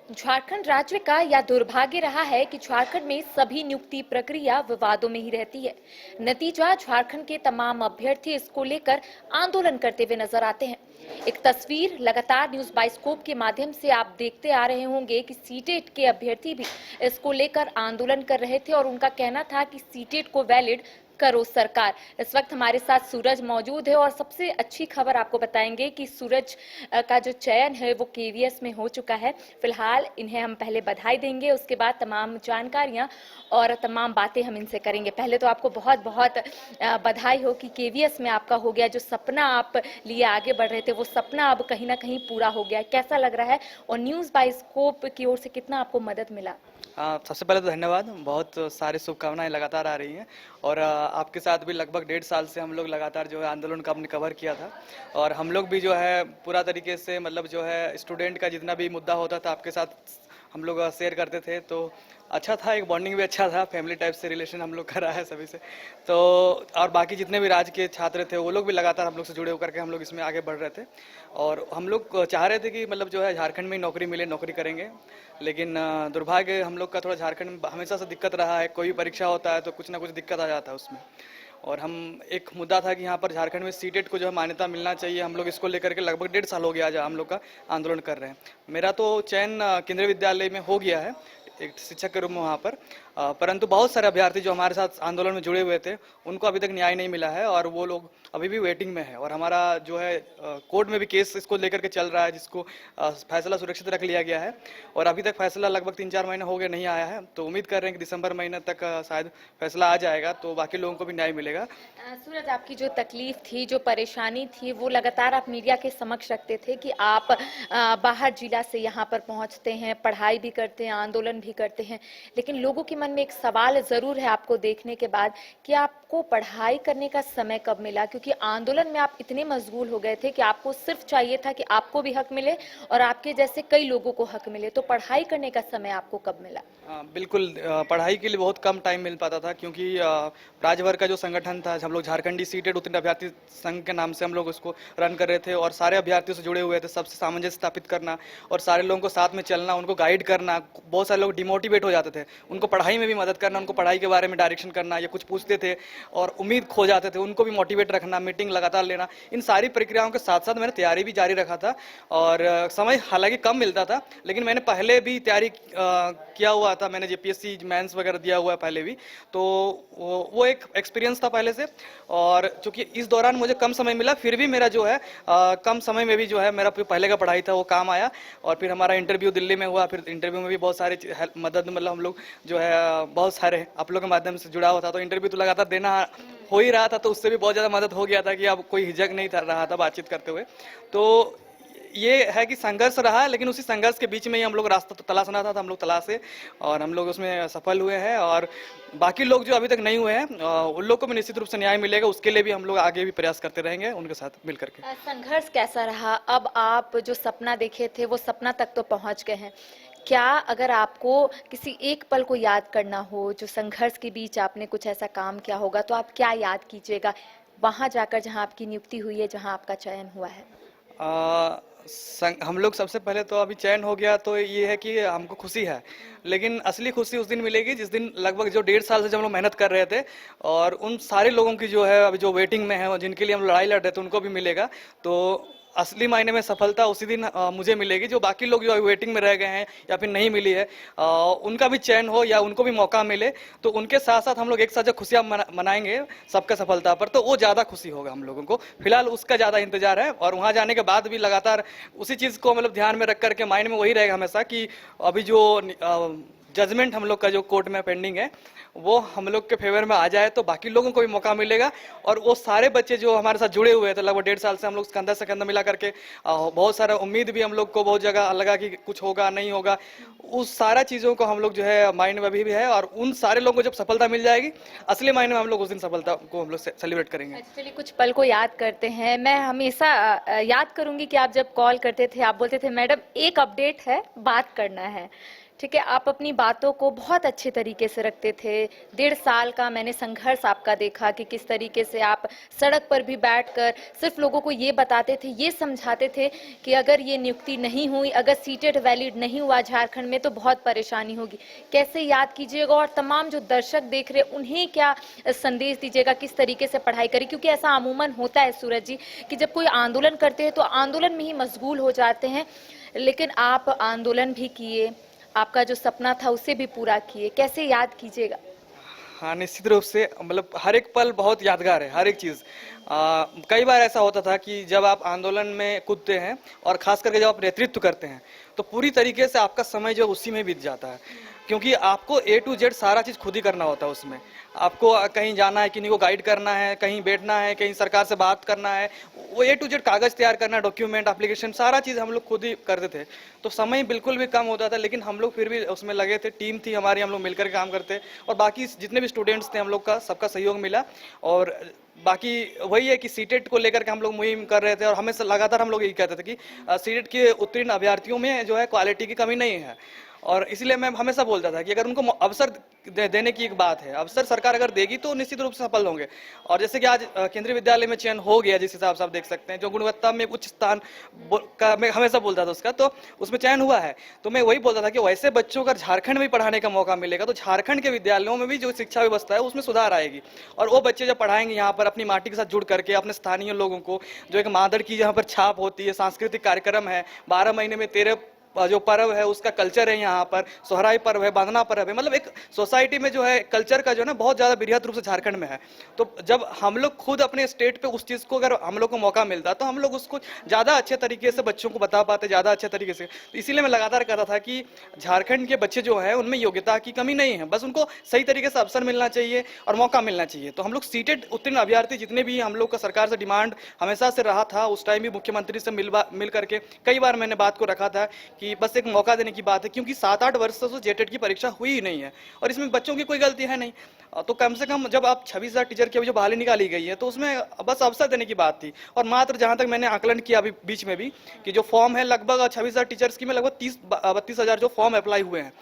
झारखंड राज्य का यह दुर्भाग्य रहा है कि झारखंड में सभी नियुक्ति प्रक्रिया विवादों में ही रहती है। नतीजा झारखंड के तमाम अभ्यर्थी इसको लेकर आंदोलन करते हुए नजर आते हैं। एक तस्वीर लगातार न्यूज बाइस्कोप के माध्यम से आप देखते आ रहे होंगे कि सीटेट के अभ्यर्थी भी इसको लेकर आंदोलन कर रहे थे और उनका कहना था कि सीटेट को वैलिड करो सरकार। इस वक्त हमारे साथ सूरज मौजूद है और सबसे अच्छी खबर आपको बताएंगे कि सूरज का जो चयन है वो केवीएस में हो चुका है। फिलहाल इन्हें हम पहले बधाई देंगे, उसके बाद तमाम जानकारियां और तमाम बातें हम इनसे करेंगे। पहले तो आपको बहुत बहुत बधाई हो कि केवीएस में आपका हो गया, जो सपना आप लिए आगे बढ़ रहे थे वो सपना अब कहीं ना कहीं पूरा हो गया। कैसा लग रहा है और न्यूज बाइस्कोप की ओर से कितना आपको मदद मिला? सबसे पहले तो धन्यवाद। बहुत सारी शुभकामनाएं लगातार आ रही हैं और आपके साथ भी लगभग 1.5 साल से हम लोग लगातार जो है आंदोलन का हमने कवर किया था और हम लोग भी जो है पूरा तरीके से मतलब जो है स्टूडेंट का जितना भी मुद्दा होता था आपके साथ हम लोग शेयर करते थे, तो अच्छा था, एक बॉन्डिंग भी अच्छा था, फैमिली टाइप से रिलेशन हम लोग का रहा है सभी से। तो और बाकी जितने भी राज्य के छात्र थे वो लोग भी लगातार हम लोग से जुड़े होकर के हम लोग इसमें आगे बढ़ रहे थे और हम लोग चाह रहे थे कि मतलब जो है झारखंड में ही नौकरी मिले, नौकरी करेंगे। लेकिन दुर्भाग्य हम लोग का थोड़ा झारखंड में हमेशा से दिक्कत रहा है, कोई भी परीक्षा होता है तो कुछ ना कुछ दिक्कत आ जाता है उसमें। और हम एक मुद्दा था कि यहाँ पर झारखंड में सीटेट को जो है मान्यता मिलना चाहिए, हम लोग इसको लेकर के लगभग 1.5 साल हो गया आज हम लोग का आंदोलन कर रहे हैं। मेरा तो चयन केंद्रीय विद्यालय में हो गया है एक शिक्षक के रूप में वहाँ पर, परंतु बहुत सारे अभ्यर्थी जो हमारे साथ आंदोलन में जुड़े हुए थे उनको अभी तक न्याय नहीं मिला है और वो लोग अभी भी वेटिंग में है। और हमारा जो है कोर्ट में भी केस इसको लेकर के चल रहा है, जिसको फैसला सुरक्षित रख लिया गया है और अभी तक फैसला लगभग 3-4 महीने हो गए नहीं आया है। तो उम्मीद कर रहे हैं कि दिसंबर महीने तक शायद फैसला आ जाएगा तो बाकी लोगों को भी न्याय मिलेगा। सूरज, आपकी जो तकलीफ थी, जो परेशानी थी, वो लगातार आप मीडिया के समक्ष रखते थे कि आप बाहर जिला से यहाँ पर पहुँचते हैं, पढ़ाई भी करते हैं, आंदोलन भी करते हैं, लेकिन लोगों के मन में एक सवाल जरूर है आपको देखने के बाद कि आपको पढ़ाई करने का समय कब मिला? क्योंकि आंदोलन में आप इतने मशगूल हो गए थे कि आपको सिर्फ चाहिए था कि आपको भी हक मिले और आपके जैसे कई लोगों को हक मिले, तो पढ़ाई करने का समय आपको कब मिला? बिल्कुल, पढ़ाई के लिए बहुत कम टाइम मिल पाता था क्योंकि राज्य भर का जो संगठन था, हम लोग झारखंडी सीटेट उत्तीर्ण अभ्यर्थी संघ के नाम से हम लोग उसको रन कर रहे थे और सारे अभ्यर्थियों से जुड़े हुए थे, सबसे सामंजस्य स्थापित करना और सारे लोगों को साथ में चलना, उनको गाइड करना। बहुत सारे लोग डिमोटिवेट हो जाते थे, उनको पढ़ाई में भी मदद करना, उनको पढ़ाई के बारे में डायरेक्शन करना या कुछ पूछते थे और उम्मीद खो जाते थे, उनको भी मोटिवेट रखना, मीटिंग लगातार लेना। इन सारी प्रक्रियाओं के साथ साथ मैंने तैयारी भी जारी रखा था और समय हालांकि कम मिलता था, लेकिन मैंने पहले भी तैयारी किया हुआ था, मैंने जेपीएससी मेंस वगैरह दिया हुआ है पहले भी, तो वो एक एक्सपीरियंस था पहले से। और चूंकि इस दौरान मुझे कम समय मिला, फिर भी मेरा जो है कम समय में भी जो है मेरा पहले का पढ़ाई था वो काम आया और फिर हमारा इंटरव्यू दिल्ली में हुआ। फिर इंटरव्यू में भी बहुत सारी मदद, मतलब हम लोग जो है बहुत सारे आप लोगों के माध्यम से जुड़ा हुआ था, तो इंटरव्यू तो लगातार देना हो ही रहा था, तो उससे भी बहुत ज़्यादा मदद हो गया था कि अब कोई हिचक नहीं रहा था बातचीत करते हुए। तो ये है कि संघर्ष रहा है, लेकिन उसी संघर्ष के बीच में ही हम लोग रास्ता तो तलाशना था, तो हम लोग तलाशे और हम लोग उसमें सफल हुए हैं। और बाकी लोग जो अभी तक नहीं हुए हैं उन लोग को भी निश्चित रूप से न्याय मिलेगा, उसके लिए भी हम लोग आगे भी प्रयास करते रहेंगे उनके साथ मिल करके। संघर्ष कैसा रहा? अब आप जो सपना देखे थे वो सपना तक तो पहुंच गए हैं। क्या अगर आपको किसी एक पल को याद करना हो जो संघर्ष के बीच आपने कुछ ऐसा काम किया होगा, तो आप क्या याद कीजिएगा वहां जाकर जहां आपकी नियुक्ति हुई है, जहां आपका चयन हुआ है? हम लोग सबसे पहले तो अभी चयन हो गया तो ये है कि हमको खुशी है, लेकिन असली खुशी उस दिन मिलेगी जिस दिन लगभग जो 1.5 साल से जब हम लोग मेहनत कर रहे थे और उन सारे लोगों की जो है अभी जो वेटिंग में है और जिनके लिए हम लड़ाई लड़ रहे थे उनको भी मिलेगा। तो असली मायने में सफलता उसी दिन मुझे मिलेगी। जो बाकी लोग जो अभी वेटिंग में रह गए हैं या फिर नहीं मिली है उनका भी चयन हो या उनको भी मौका मिले, तो उनके साथ साथ हम लोग एक साथ जब खुशियां मनाएंगे सबका सफलता पर, तो वो ज़्यादा खुशी होगा हम लोगों को। फिलहाल उसका ज़्यादा इंतजार है और वहाँ जाने के बाद भी लगातार उसी चीज़ को मतलब ध्यान में रख करके माइंड में वही रहेगा हमेशा कि अभी जो जजमेंट हम लोग का जो कोर्ट में पेंडिंग है वो हम लोग के फेवर में आ जाए तो बाकी लोगों को भी मौका मिलेगा। और वो सारे बच्चे जो हमारे साथ जुड़े हुए थे लगभग 1.5 साल से, हम लोग कंधा से कंधा मिला करके बहुत सारा उम्मीद भी हम लोग को बहुत जगह लगा कि कुछ होगा नहीं होगा, उस सारा चीज़ों को हम लोग जो है माइंड में अभी भी है, और उन सारे लोगों को जब सफलता मिल जाएगी, असली मायने में हम लोग उस दिन सफलता को हम लोग सेलिब्रेट करेंगे। अच्छा, चलिए कुछ पल को याद करते हैं। मैं हमेशा याद करूंगी कि आप जब कॉल करते थे, आप बोलते थे मैडम एक अपडेट है, बात करना है। ठीक है, आप अपनी बातों को बहुत अच्छे तरीके से रखते थे। 1.5 साल का मैंने संघर्ष आपका देखा कि किस तरीके से आप सड़क पर भी बैठकर सिर्फ लोगों को ये बताते थे, ये समझाते थे कि अगर ये नियुक्ति नहीं हुई, अगर सीटेट वैलिड नहीं हुआ झारखंड में तो बहुत परेशानी होगी। कैसे याद कीजिएगा, और तमाम जो दर्शक देख रहे उन्हें क्या संदेश दीजिएगा, किस तरीके से पढ़ाई करें? क्योंकि ऐसा अमूमन होता है सूरज जी कि जब कोई आंदोलन करते हैं तो आंदोलन में ही मशगूल हो जाते हैं, लेकिन आप आंदोलन भी किए, आपका जो सपना था उसे भी पूरा किए। कैसे याद कीजिएगा? हाँ, निश्चित रूप से मतलब हर एक पल बहुत यादगार है, हर एक चीज़। कई बार ऐसा होता था कि जब आप आंदोलन में कूदते हैं और खास करके जब आप नेतृत्व करते हैं, तो पूरी तरीके से आपका समय जो उसी में बीत जाता है, क्योंकि आपको A to Z सारा चीज़ खुद ही करना होता है उसमें। आपको कहीं जाना है, किन्हीं को गाइड करना है, कहीं बैठना है, कहीं सरकार से बात करना है, वो A to Z कागज़ तैयार करना, डॉक्यूमेंट, एप्लीकेशन, सारा चीज़ हम लोग खुद ही करते थे। तो समय बिल्कुल भी कम होता था, लेकिन हम लोग फिर भी उसमें लगे थे। टीम थी हमारी, हम लोग मिलकर काम करते, और बाकी जितने भी स्टूडेंट्स थे हम लोग का सबका सहयोग मिला। और बाकी वही है कि सीटेट को लेकर के हम लोग मुहिम कर रहे थे, और हमें लगातार हम लोग यही कहते थे कि सीटेट के उत्तीर्ण अभ्यर्थियों में जो है क्वालिटी की कमी नहीं है। और इसलिए मैं हमेशा बोलता था कि अगर उनको अवसर देने की एक बात है, अवसर सरकार अगर देगी तो निश्चित रूप से सफल होंगे। और जैसे कि आज केंद्रीय विद्यालय में चयन हो गया, जिस हिसाब से आप देख सकते हैं, जो गुणवत्ता में उच्च स्थान का मैं हमेशा बोलता था उसका, तो उसमें चयन हुआ है। तो मैं वही बोलता था कि वैसे बच्चों को झारखंड में पढ़ाने का मौका मिलेगा तो झारखंड के विद्यालयों में भी जो शिक्षा व्यवस्था है उसमें सुधार आएगी। और वो बच्चे जब पढ़ाएंगे यहाँ पर अपनी माटी के साथ जुड़ करके, अपने स्थानीय लोगों को, जो एक मादर की यहाँ पर छाप होती है, सांस्कृतिक कार्यक्रम है, 12 महीने में 13 जो पर्व है उसका कल्चर है, यहाँ पर सोहराई पर्व है, बांधना पर्व है, मतलब एक सोसाइटी में जो है कल्चर का जो है ना बहुत ज़्यादा बृहद रूप से झारखंड में है। तो जब हम लोग खुद अपने स्टेट पे उस चीज़ को अगर हम लोग को मौका मिलता तो हम लोग उसको ज़्यादा अच्छे तरीके से बच्चों को बता पाते, ज़्यादा अच्छे तरीके से। तो इसीलिए मैं लगातार कहता था कि झारखंड के बच्चे जो है उनमें योग्यता की कमी नहीं है, बस उनको सही तरीके से अवसर मिलना चाहिए और मौका मिलना चाहिए। तो हम लोग सीटेट उत्तीर्ण अभ्यर्थी जितने भी हम लोग का सरकार से डिमांड हमेशा से रहा था, उस टाइम भी मुख्यमंत्री से मिल करके कई बार मैंने बात को रखा था कि बस एक मौका की बात है, क्योंकि 7-8 वर्ष से जेटेट की परीक्षा हुई ही नहीं है और इसमें बच्चों की कोई गलती है नहीं। तो कम से कम जब आप 26,000 टीचर की अभी जो बहाली निकाली गई है तो उसमें बस अवसर देने की बात थी। और मात्र जहां तक मैंने आकलन किया अभी बीच में भी कि जो फॉर्म है लगभग 26,000 टीचर्स की में लगभग 30-32,000 जो फॉर्म अप्लाई हुए हैं।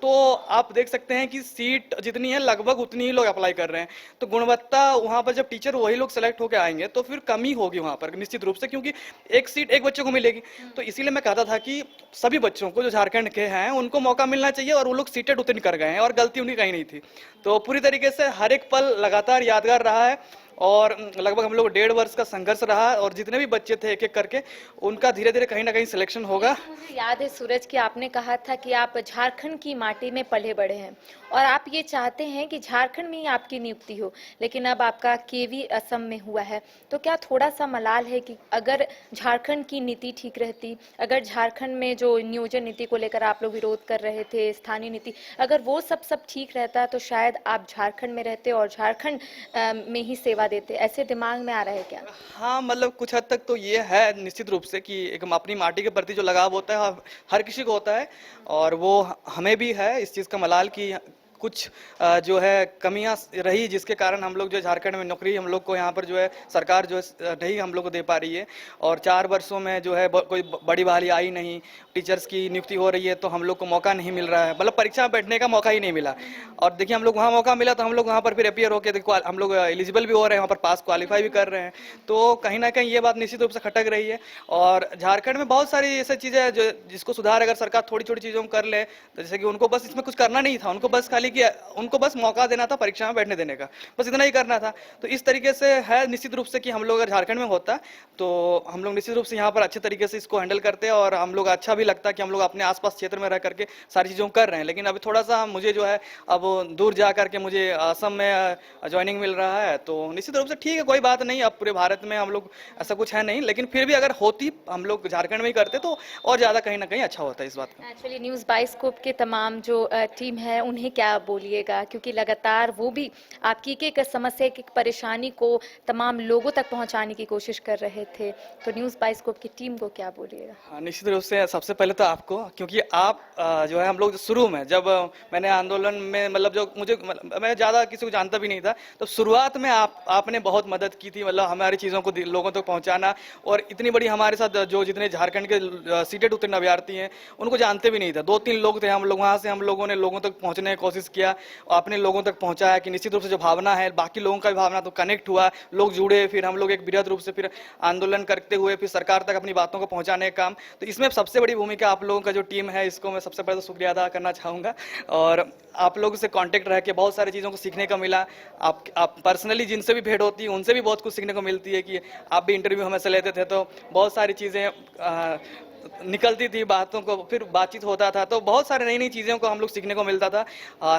तो आप देख सकते हैं कि सीट जितनी है लगभग उतनी ही लोग अप्लाई कर रहे हैं। तो गुणवत्ता वहाँ पर जब टीचर वही लोग सेलेक्ट होकर आएंगे तो फिर कमी होगी वहाँ पर निश्चित रूप से, क्योंकि एक सीट एक बच्चे को मिलेगी। तो इसीलिए मैं कहता था कि सभी बच्चों को जो झारखंड के हैं उनको मौका मिलना चाहिए, और वो लोग सीटेट उत्तीर्ण कर गए हैं और गलती उनकी कहीं नहीं थी। तो पूरी तरीके से हर एक पल लगातार यादगार रहा है, और लगभग हम लोग 1.5 वर्ष का संघर्ष रहा, और जितने भी बच्चे थे एक एक करके उनका धीरे धीरे कहीं ना कहीं सिलेक्शन होगा। मुझे याद है सूरज कि आपने कहा था कि आप झारखंड की माटी में पले बढ़े हैं और आप ये चाहते हैं कि झारखंड में ही आपकी नियुक्ति हो, लेकिन अब आपका केवी असम में हुआ है। तो क्या थोड़ा सा मलाल है कि अगर झारखंड की नीति ठीक रहती, अगर झारखंड में जो नियोजन नीति को लेकर आप लोग विरोध कर रहे थे, स्थानीय नीति, अगर वो सब ठीक रहता तो शायद आप झारखंड में रहते और झारखंड में ही सेवा देते, ऐसे दिमाग में आ रहा है क्या? हाँ, मतलब कुछ हद तक तो ये है निश्चित रूप से कि एक अपनी माटी के प्रति जो लगाव होता है हर किसी को होता है, और वो हमें भी है इस चीज़ का मलाल कि कुछ जो है कमियां रही जिसके कारण हम लोग जो झारखंड में नौकरी हम लोग को यहाँ पर जो है सरकार जो है नहीं हम लोग को दे पा रही है। और 4 वर्षों में जो है कोई बड़ी बहाली आई नहीं, टीचर्स की नियुक्ति हो रही है तो हम लोग को मौका नहीं मिल रहा है, मतलब परीक्षा में बैठने का मौका ही नहीं मिला। और देखिए हम लोग वहाँ मौका मिला तो हम लोग वहाँ पर फिर अपियर होकर हम लोग एलिजिबल भी हो रहे हैं, वहाँ पर पास क्वालिफाई भी कर रहे हैं। तो कहीं ना कहीं ये बात निश्चित रूप से खटक रही है। और झारखंड में बहुत सारी ऐसी चीज़ें हैं जो जिसको सुधार अगर सरकार थोड़ी छोटी चीज़ों को कर ले, तो जैसे कि उनको बस इसमें कुछ करना नहीं था, उनको बस खाली कि उनको बस मौका देना था परीक्षा में बैठने देने का, बस इतना ही करना था। तो इस तरीके से है निश्चित रूप से कि हम लोग अगर झारखंड में होता तो हम लोग निश्चित रूप से यहाँ पर अच्छे तरीके से इसको हैंडल करते, और हम लोग अच्छा भी लगता कि हम लोग अपने आसपास क्षेत्र में रह करके सारी चीज़ों कर रहे हैं। लेकिन अभी थोड़ा सा मुझे जो है अब दूर जा करके मुझे असम में ज्वाइनिंग मिल रहा है, तो निश्चित रूप से ठीक है, कोई बात नहीं। अब पूरे भारत में हम लोग ऐसा कुछ है नहीं, लेकिन फिर भी अगर होती हम लोग झारखंड में ही करते तो और ज़्यादा कहीं ना कहीं अच्छा होता है इस बात का। एक्चुअली न्यूज़ बाइस्कोप के तमाम जो टीम है उन्हें क्या बोलिएगा, क्योंकि लगातार वो भी आपकी एक समस्या, एक परेशानी को तमाम लोगों तक पहुंचाने की कोशिश कर रहे थे, तो न्यूज़ बाइस्कोप की टीम को क्या बोलिएगा? हाँ, निश्चित रूप से सबसे पहले तो आपको, क्योंकि आप जो है हम लोग शुरू में जब मैंने आंदोलन में मतलब जो मुझे मैं ज़्यादा किसी को जानता भी नहीं था, तो शुरुआत में आपने बहुत मदद की थी, मतलब हमारी चीज़ों को लोगों तक पहुंचाना। और इतनी बड़ी हमारे साथ जो जितने झारखंड के सीटेड उत्तीर्ण अभ्यर्थी हैं उनको जानते भी नहीं था, 2-3 लोग थे हम लोग, वहाँ से हम लोगों ने लोगों तक पहुँचने की कोशिश किया, आपने लोगों तक पहुँचाया कि निश्चित रूप से जो भावना है बाकी लोगों का भी भावना तो कनेक्ट हुआ, लोग जुड़े, फिर हम लोग एक बृहद रूप से फिर आंदोलन करते हुए फिर सरकार तक अपनी बातों को पहुंचाने का काम। तो इसमें सबसे बड़ी भूमिका आप लोगों का जो टीम है, इसको मैं सबसे पहले तो शुक्रिया अदा करना चाहूँगा। और आप लोगों से कांटेक्ट रह के बहुत सारी चीज़ों को सीखने को मिला। आप पर्सनली जिनसे भी भेंट होती है उनसे भी बहुत कुछ सीखने को मिलती है कि आप भी इंटरव्यू हमें से लेते थे, तो बहुत सारी चीज़ें निकलती थी बातों को, फिर बातचीत होता था, तो बहुत सारी नई नई चीज़ों को हम लोग सीखने को मिलता था।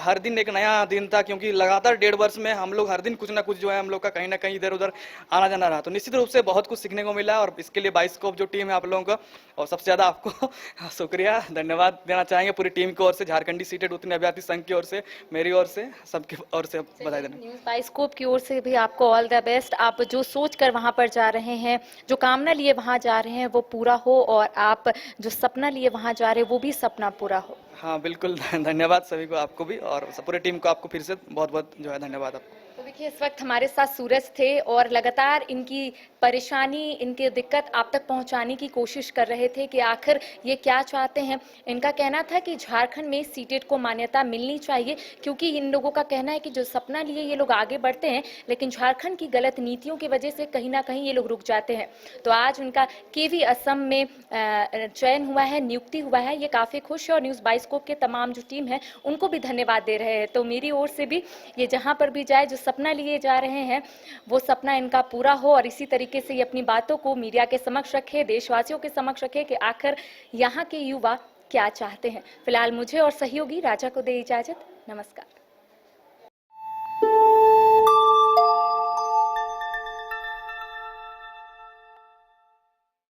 हर दिन एक नया दिन था, क्योंकि लगातार 1.5 वर्ष में हम लोग हर दिन कुछ ना कुछ जो है हम लोग का कहीं ना कहीं इधर उधर आना जाना रहा, तो निश्चित रूप से बहुत कुछ सीखने को मिला। और इसके लिए बाइस्कोप जो टीम है आप लोगों को, और सबसे ज़्यादा आपको शुक्रिया धन्यवाद देना चाहेंगे पूरी टीम की ओर से, झारखंडी सीटेड उत्तीर्ण अभ्यर्थी संघ की ओर से, मेरी ओर से, सबकी ओर से बधाई देना। न्यूज़ बाइस्कोप की ओर से भी आपको ऑल द बेस्ट। आप जो सोच कर वहां पर जा रहे हैं, जो कामना लिए वहां जा रहे हैं, वो पूरा हो, और आप जो सपना लिए वहां जा रहे हैं वो भी सपना पूरा हो। हाँ बिल्कुल, धन्यवाद सभी को, आपको भी, और पूरी टीम को आपको फिर से बहुत बहुत जो है धन्यवाद आपको। तो देखिए, इस वक्त हमारे साथ सूरज थे और लगातार इनकी परेशानी, इनकी दिक्कत आप तक पहुंचाने की कोशिश कर रहे थे कि आखिर ये क्या चाहते हैं। इनका कहना था कि झारखंड में सीटेट को मान्यता मिलनी चाहिए, क्योंकि इन लोगों का कहना है कि जो सपना लिए ये लोग आगे बढ़ते हैं, लेकिन झारखंड की गलत नीतियों की वजह से कहीं ना कहीं ये लोग रुक जाते हैं। तो आज उनका केवी असम में चयन हुआ है, नियुक्ति हुआ है, ये काफ़ी खुश है, और न्यूज़ बाइस्कोप के तमाम जो टीम है उनको भी धन्यवाद दे रहे हैं। तो मेरी ओर से भी ये जहाँ पर भी जाए, जो सपना लिए जा रहे हैं वो सपना इनका पूरा हो, और इसी तरीके से ये अपनी बातों को मीडिया के समक्ष रखे, देशवासियों के समक्ष रखे कि आखिर यहाँ के युवा क्या चाहते हैं। फिलहाल मुझे और सहयोगी राजा को दे इजाजत। नमस्कार।